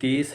30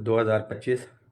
2025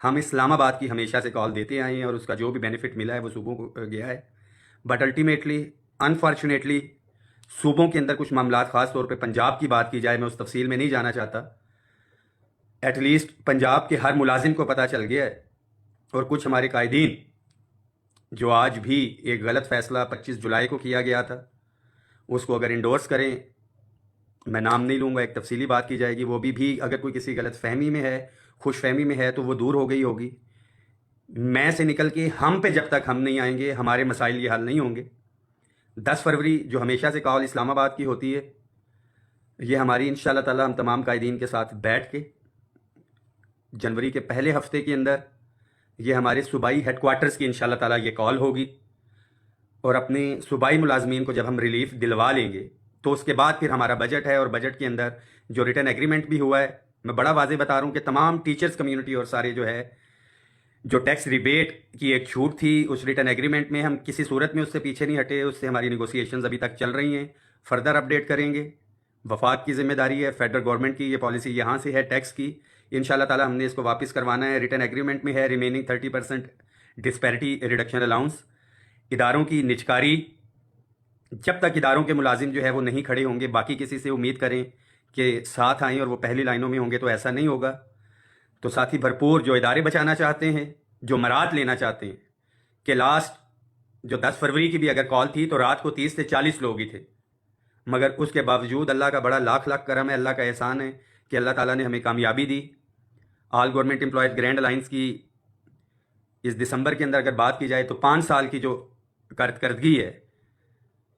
ہم اسلام آباد کی ہمیشہ سے کال دیتے آئے ہیں اور اس کا جو بھی بینیفٹ ملا ہے وہ صوبوں کو گیا ہے، بٹ الٹیمیٹلی انفارچونیٹلی صوبوں کے اندر کچھ معاملات، خاص طور پہ پنجاب کی بات کی جائے، میں اس تفصیل میں نہیں جانا چاہتا، ایٹ لیسٹ پنجاب کے ہر ملازم کو پتہ چل گیا ہے، اور کچھ ہمارے قائدین جو آج بھی ایک غلط فیصلہ 25 جولائی کو کیا گیا تھا اس کو اگر انڈورس کریں، میں نام نہیں لوں گا، ایک تفصیلی بات کی جائے گی، وہ بھی اگر کوئی کسی غلط فہمی میں ہے، خوش فہمی میں ہے، تو وہ دور ہو گئی ہوگی۔ میں سے نکل کے ہم پہ جب تک ہم نہیں آئیں گے ہمارے مسائل یہ حل نہیں ہوں گے۔ 10 فروری جو ہمیشہ سے کال اسلام آباد کی ہوتی ہے، یہ ہماری انشاءاللہ تعالی ہم تمام قائدین کے ساتھ بیٹھ کے جنوری کے پہلے ہفتے کے اندر یہ ہمارے صوبائی ہیڈ کوارٹرز کی انشاءاللہ تعالی یہ کال ہوگی، اور اپنے صوبائی ملازمین کو جب ہم ریلیف دلوا لیں گے تو اس کے بعد پھر ہمارا بجٹ ہے، اور بجٹ کے اندر جو ریٹن ایگریمنٹ بھی ہوا ہے، میں بڑا واضح بتا رہا ہوں کہ تمام ٹیچرز کمیونٹی اور سارے جو ٹیکس ریبیٹ کی ایک چھوٹ تھی اس ریٹن ایگریمنٹ میں ہم کسی صورت میں اس سے پیچھے نہیں ہٹے، اس سے ہماری نیگوسیشنز ابھی تک چل رہی ہیں، فردر اپڈیٹ کریں گے۔ وفاق کی ذمہ داری ہے، فیڈرل گورنمنٹ کی یہ پالیسی یہاں سے ہے ٹیکس کی، انشاءاللہ تعالی ہم نے اس کو واپس کروانا ہے۔ ریٹن ایگریمنٹ میں ہے ریمیننگ 30% ڈسپیرٹی ریڈکشن الاؤنس۔ اداروں کی نجکاری، جب تک اداروں کے ملازم وہ نہیں کھڑے ہوں گے، باقی کسی سے امید کریں کہ ساتھ آئیں اور وہ پہلی لائنوں میں ہوں گے، تو ایسا نہیں ہوگا۔ تو ساتھی بھرپور جو ادارے بچانا چاہتے ہیں، جو مراد لینا چاہتے ہیں کہ لاسٹ جو 10 فروری کی بھی اگر کال تھی تو رات کو 30 سے 40 لوگ ہی تھے، مگر اس کے باوجود اللہ کا بڑا لاکھ لاکھ کرم ہے، اللہ کا احسان ہے کہ اللہ تعالیٰ نے ہمیں کامیابی دی۔ All government employees grand alliance کی اس دسمبر کے اندر اگر بات کی جائے تو 5 سال کی جو کارکردگی ہے،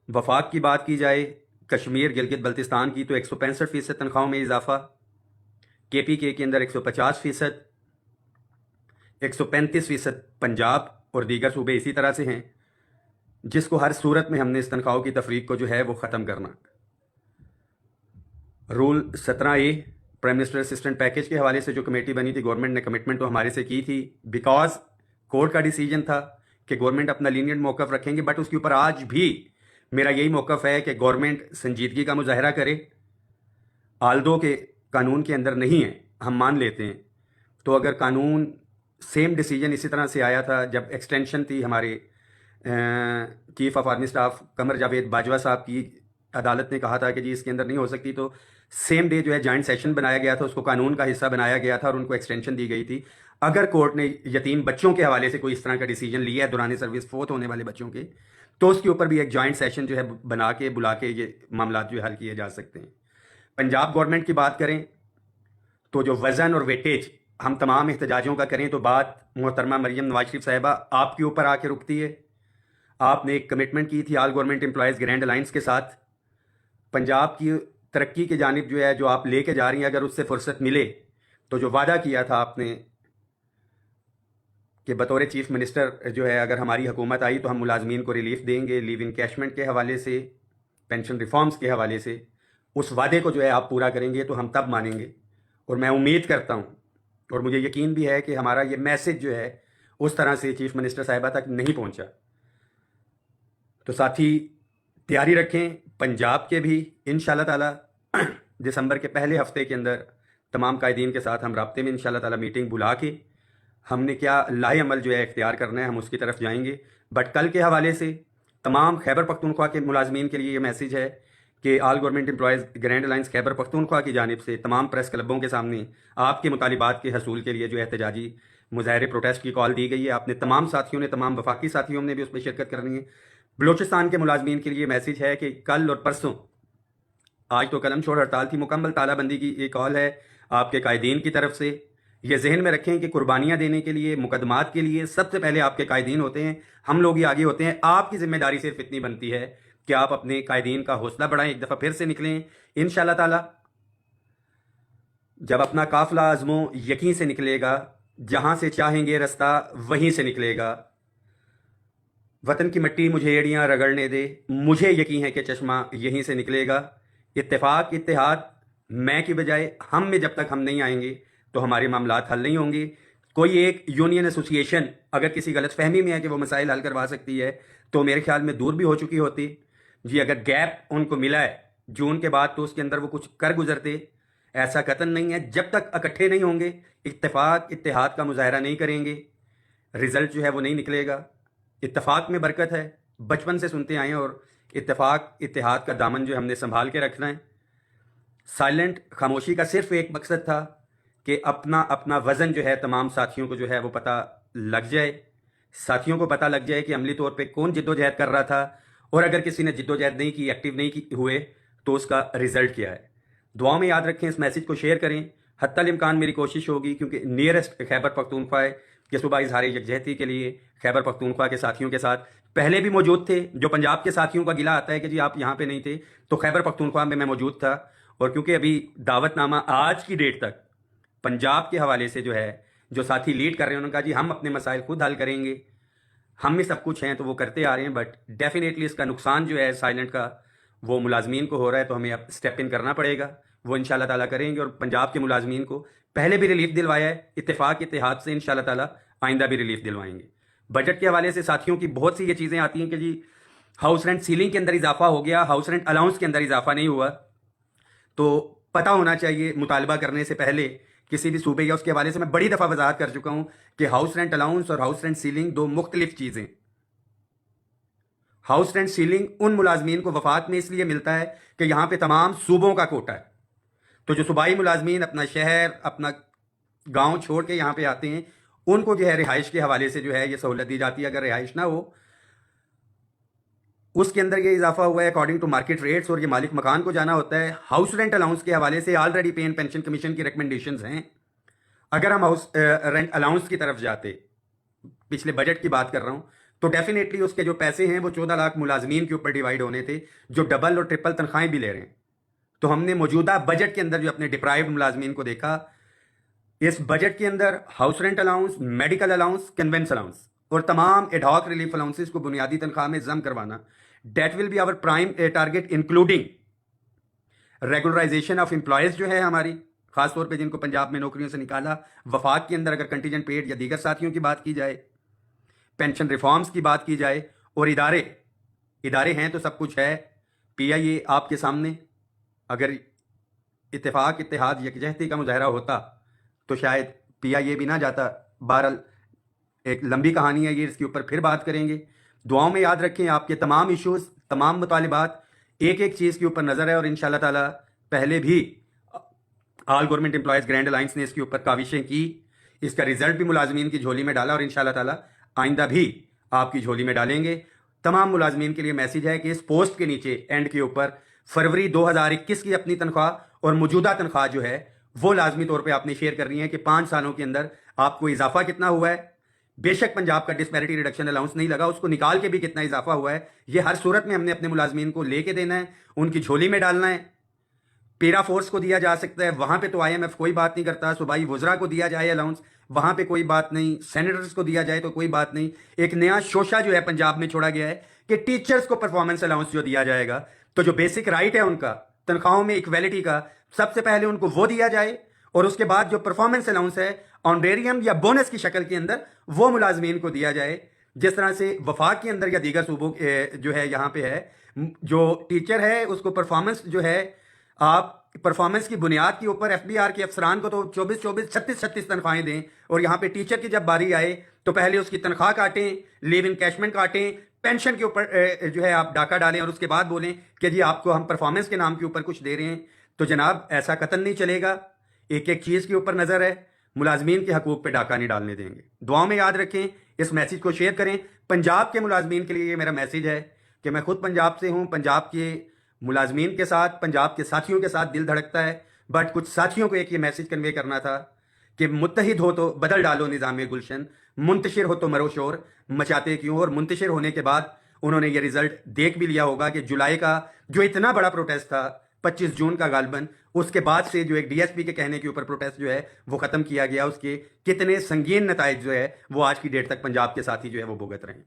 وفاق کی بات کی جائے کشمیر گلگت بلتستان کی تو 165% تنخواہوں میں اضافہ، KPK کے اندر 150%، 135% پنجاب اور دیگر صوبے اسی طرح سے ہیں، جس کو ہر صورت میں ہم نے اس تنخواہوں کی تفریق کو وہ ختم کرنا۔ Rule 17A prime minister assistant package کے حوالے سے جو کمیٹی بنی تھی، گورنمنٹ نے کمٹمنٹ تو ہمارے سے کی تھی، بیکاز کورٹ کا ڈیسیجن تھا کہ گورنمنٹ اپنا لینئنٹ موقف رکھیں گے، بٹ اس کے اوپر آج بھی میرا یہی موقف ہے کہ گورنمنٹ سنجیدگی کا مظاہرہ کرے، آلدو کے قانون کے اندر نہیں ہے، ہم مان لیتے ہیں، تو اگر قانون سیم ڈیسیجن اسی طرح سے آیا تھا جب ایکسٹینشن تھی ہمارے chief of army staff Qamar Javed Bajwa صاحب کی، عدالت نے کہا تھا کہ جی اس کے اندر نہیں ہو سکتی، تو سیم ڈے جوائنٹ سیشن بنایا گیا تھا، اس کو قانون کا حصہ بنایا گیا تھا اور ان کو ایکسٹینشن دی گئی تھی۔ اگر کورٹ نے یتیم بچوں کے حوالے سے کوئی اس طرح کا ڈیسیجن لیا ہے دوران سروس فوت ہونے والے بچوں کے، تو اس کے اوپر بھی ایک جوائنٹ سیشن بلا کے یہ معاملات حل کیے جا سکتے ہیں۔ پنجاب گورنمنٹ کی بات کریں تو جو وزن اور ویٹیج ہم تمام احتجاجوں کا کریں تو بات محترمہ مریم نواز شریف صاحبہ آپ کے اوپر آ کے رکتی ہے۔ آپ نے ایک کمٹمنٹ کی تھی آل گورنمنٹ امپلائیز گرینڈ الائنس کے ساتھ، پنجاب کی ترقی کی جانب جو آپ لے کے جا رہی ہیں، اگر اس سے فرصت ملے تو جو وعدہ کیا تھا آپ نے کہ بطور چیف منسٹر اگر ہماری حکومت آئی تو ہم ملازمین کو ریلیف دیں گے، لیو انکیشمنٹ کے حوالے سے، پینشن ریفارمز کے حوالے سے، اس وعدے کو آپ پورا کریں گے تو ہم تب مانیں گے، اور میں امید کرتا ہوں اور مجھے یقین بھی ہے کہ ہمارا یہ میسج اس طرح سے چیف منسٹر صاحبہ تک نہیں پہنچا۔ تو ساتھی تیاری رکھیں، پنجاب کے بھی انشاءاللہ تعالی دسمبر کے پہلے ہفتے کے اندر تمام قائدین کے ساتھ ہم رابطے میں انشاءاللہ تعالی میٹنگ بلا کے ہم نے کیا لاہے عمل اختیار کرنا ہے، ہم اس کی طرف جائیں گے۔ بٹ کل کے حوالے سے تمام خیبر پختونخوا کے ملازمین کے لیے یہ میسج ہے کہ all government employees grand alliance Khyber Pakhtunkhwa کی جانب سے تمام پریس کلبوں کے سامنے آپ کے مطالبات کے حصول کے لیے احتجاجی مظاہرے پروٹیسٹ کی کال دی گئی ہے۔ آپ نے تمام ساتھیوں نے، تمام وفاقی ساتھیوں نے بھی اس میں شرکت کرنی ہے۔ بلوچستان کے ملازمین کے لیے میسج ہے کہ کل اور پرسوں، آج تو قلم چھوڑ ہڑتال تھی، مکمل تالہ بندی کی ایک کال ہے آپ کے قائدین کی طرف سے۔ یہ ذہن میں رکھیں کہ قربانیاں دینے کے لیے، مقدمات کے لیے سب سے پہلے آپ کے قائدین ہوتے ہیں، ہم لوگ ہی آگے ہوتے ہیں۔ آپ کی ذمہ داری صرف اتنی بنتی ہے کہ آپ اپنے قائدین کا حوصلہ بڑھائیں، ایک دفعہ پھر سے نکلیں انشاءاللہ تعالی۔ جب اپنا قافلہ عزم و یقین سے نکلے گا، جہاں سے چاہیں گے رستہ وہیں سے نکلے گا۔ وطن کی مٹی مجھے ایڑیاں رگڑنے دے، مجھے یقین ہے کہ چشمہ یہیں سے نکلے گا۔ اتفاق، اتحاد، میں کی بجائے ہم میں جب تک ہم نہیں آئیں گے تو ہمارے معاملات حل نہیں ہوں گے۔ کوئی ایک یونین ایسوسیشن اگر کسی غلط فہمی میں ہے کہ وہ مسائل حل کروا سکتی ہے تو میرے خیال میں دور بھی ہو چکی ہوتی۔ اگر گیپ ان کو ملا ہے جون کے بعد تو اس کے اندر وہ کچھ کر گزرتے، ایسا قطن نہیں ہے. جب تک اکٹھے نہیں ہوں گے، اتفاق اتحاد کا مظاہرہ نہیں کریں گے، رزلٹ جو ہے وہ نہیں نکلے گا. اتفاق میں برکت ہے، بچپن سے سنتے آئے ہیں، اور اتفاق اتحاد کا دامن جو ہم نے سنبھال کے رکھنا ہے. سائلنٹ خاموشی کا صرف ایک مقصد تھا کہ اپنا وزن جو ہے تمام ساتھیوں کو جو ہے وہ پتہ لگ جائے، ساتھیوں کو پتہ لگ جائے کہ عملی طور پہ کون جد و جہد کر رہا تھا، اور اگر کسی نے جد و جہد نہیں کی، ایکٹیو نہیں ہوئے، تو اس کا رزلٹ کیا ہے. دعاؤں میں یاد رکھیں، اس میسیج کو شیئر کریں. حتی الامکان میری کوشش ہوگی، کیونکہ نیئرسٹ خیبر پختونخوا ہے، کہ صبح اظہار یکجہتی کے لیے خیبر پختونخوا کے ساتھیوں کے ساتھ پہلے بھی موجود تھے. جو پنجاب کے ساتھیوں کا گلہ آتا ہے کہ جی آپ یہاں پہ نہیں تھے، تو خیبر پختونخوا میں موجود تھا. اور کیونکہ ابھی دعوت نامہ آج کی ڈیٹ تک پنجاب کے حوالے سے جو ہے، جو ساتھی لیڈ کر رہے ہیں، انہوں نے کہا جی ہم اپنے مسائل خود حل کریں گے، ہم میں سب کچھ ہیں، تو وہ کرتے آ رہے ہیں. بٹ ڈیفینیٹلی اس کا نقصان جو ہے سائلنٹ کا، وہ ملازمین کو ہو رہا ہے، تو ہمیں اب اسٹیپ ان کرنا پڑے گا. وہ ان شاء اللہ تعالیٰ کریں گے، اور پنجاب کے ملازمین کو پہلے بھی ریلیف دلوایا ہے، اتفاق اتحاد سے ان شاء اللہ تعالیٰ آئندہ بھی ریلیف دلوائیں گے. بجٹ کے حوالے سے ساتھیوں کی بہت سی یہ چیزیں آتی ہیں کہ جی ہاؤس رینٹ سیلنگ کے اندر اضافہ ہو گیا، ہاؤس رینٹ الاؤنس کے اندر اضافہ نہیں ہوا. تو پتہ ہونا چاہیے مطالبہ کرنے سے پہلے کسی بھی صوبے یا اس کے حوالے سے. میں بڑی دفعہ وضاحت کر چکا ہوں کہ ہاؤس رینٹ الاؤنس اور ہاؤس رینٹ سیلنگ دو مختلف چیزیں. ہاؤس رینٹ سیلنگ ان ملازمین کو وفاق میں اس لیے ملتا ہے کہ یہاں پہ تمام صوبوں کا کوٹا ہے. تو جو صوبائی ملازمین اپنا شہر، اپنا گاؤں چھوڑ کے یہاں پہ آتے ہیں، ان کو جو ہے رہائش کے حوالے سے جو ہے یہ سہولت دی جاتی ہے. اگر رہائش نہ ہو، اس کے اندر یہ اضافہ ہوا ہے اکارڈنگ ٹو مارکیٹ ریٹس، اور یہ مالک مکان کو جانا ہوتا ہے. ہاؤس رینٹ الاؤنس کے حوالے سے already pay and pension commission کی ریکمنڈیشنز ہیں. اگر ہم ہاؤس رینٹ الاؤنس کی طرف جاتے، پچھلے بجٹ کی بات کر رہا ہوں، تو ڈیفینیٹلی اس کے جو پیسے ہیں وہ 14 لاکھ ملازمین کے اوپر ڈیوائیڈ ہونے تھے، جو ڈبل اور ٹرپل تنخواہیں بھی لے رہے ہیں. تو ہم نے موجودہ بجٹ کے اندر جو اپنے ڈپرائیوڈ ملازمین کو دیکھا، اس بجٹ کے اندر house rent allowance, medical allowance, conveyance allowance اور تمام ایڈ ہاک ریلیف الاؤنسز کو بنیادی تنخواہ میں ضم کروانا، that will be our prime target, including regularisation of employees جو ہے ہماری، خاص طور پہ جن کو پنجاب میں نوکریوں سے نکالا. وفاق کے اندر اگر کنٹیجنٹ پیڈ یا دیگر ساتھیوں کی بات کی جائے، پینشن ریفارمز کی بات کی جائے، اور ادارے ہیں تو سب کچھ ہے. پی آئی اے آپ کے سامنے، اگر اتفاق اتحاد یکجہتی کا مظاہرہ ہوتا تو شاید پی آئی اے بھی نہ جاتا. بہرحال ایک لمبی کہانی ہے یہ، اس کے اوپر پھر بات کریں گے. دعاؤں میں یاد رکھیں آپ کے تمام ایشوز، تمام مطالبات، ایک ایک چیز کے اوپر نظر ہے، اور انشاءاللہ تعالیٰ پہلے بھی آل گورنمنٹ امپلائیز گرینڈ الائنس نے اس کے اوپر کاوشیں کی، اس کا رزلٹ بھی ملازمین کی جھولی میں ڈالا، اور انشاءاللہ تعالیٰ آئندہ بھی آپ کی جھولی میں ڈالیں گے. تمام ملازمین کے لیے میسیج ہے کہ اس پوسٹ کے نیچے اینڈ کے اوپر فروری 2021 کی اپنی تنخواہ اور موجودہ تنخواہ جو ہے وہ لازمی طور پہ آپ نے شیئر کرنی ہے کہ 5 سالوں کے اندر آپ کو اضافہ کتنا ہوا ہے. بے شک پنجاب کا ڈسپیرٹی ریڈکشن الاؤنس نہیں لگا، اس کو نکال کے بھی کتنا اضافہ ہوا ہے، یہ ہر صورت میں ہم نے اپنے ملازمین کو لے کے دینا ہے، ان کی جھولی میں ڈالنا ہے. پیرا فورس کو دیا جا سکتا ہے، وہاں پہ تو آئی ایم ایف کوئی بات نہیں کرتا. صوبائی وزراء کو دیا جائے الاؤنس، وہاں پہ کوئی بات نہیں. سینیٹرز کو دیا جائے تو کوئی بات نہیں. ایک نیا شوشہ جو ہے پنجاب میں چھوڑا گیا ہے کہ ٹیچرز کو پرفارمنس الاؤنس جو دیا جائے گا، تو جو بیسک رائٹ ہے ان کا تنخواہوں میں ایکویلٹی کا، سب سے پہلے ان کو وہ دیا جائے، اور اس کے بعد جو پرفارمنس الاؤنس ہے آنریریم یا بونس کی شکل کے اندر وہ ملازمین کو دیا جائے. جس طرح سے وفاق کے اندر یا دیگر صوبوں جو ہے یہاں پہ ہے، جو ٹیچر ہے اس کو پرفارمنس جو ہے، آپ پرفارمنس کی بنیاد کے اوپر ایف بی آر کے افسران کو تو 24 36 تنخواہیں دیں، اور یہاں پہ ٹیچر کی جب باری آئے تو پہلے اس کی تنخواہ کاٹیں، لیو انکیشمنٹ کاٹیں، پینشن کے اوپر جو ہے آپ ڈاکہ ڈالیں، اور اس کے بعد بولیں کہ جی آپ کو ہم پرفارمنس کے نام کے اوپر کچھ دے رہے ہیں. تو جناب ایسا قطن نہیں چلے گا. ایک ایک چیز کے اوپر نظر ہے، ملازمین کے حقوق پہ ڈاکہ نہیں ڈالنے دیں گے. دعاؤں میں یاد رکھیں، اس میسیج کو شیئر کریں. پنجاب کے ملازمین کے لیے یہ میرا میسیج ہے کہ میں خود پنجاب سے ہوں، پنجاب کے ملازمین کے ساتھ، پنجاب کے ساتھیوں کے ساتھ دل دھڑکتا ہے. بٹ کچھ ساتھیوں کو ایک یہ میسیج کنوے کرنا تھا کہ متحد ہو تو بدل ڈالو نظام گلشن، منتشر ہو تو مرو شور، مچاتے کیوں. اور منتشر ہونے کے بعد انہوں نے یہ رزلٹ دیکھ بھی لیا ہوگا کہ جولائی کا جو اتنا بڑا پروٹیسٹ تھا، 25 جون کا غالباً، اس کے بعد سے جو ایک ڈی ایس پی کے کہنے کے اوپر پروٹیسٹ جو ہے وہ ختم کیا گیا. اس کے کتنے سنگین نتائج جو ہے وہ آج کی ڈیٹ تک پنجاب کے ساتھی جو ہے وہ بھگت رہے ہیں.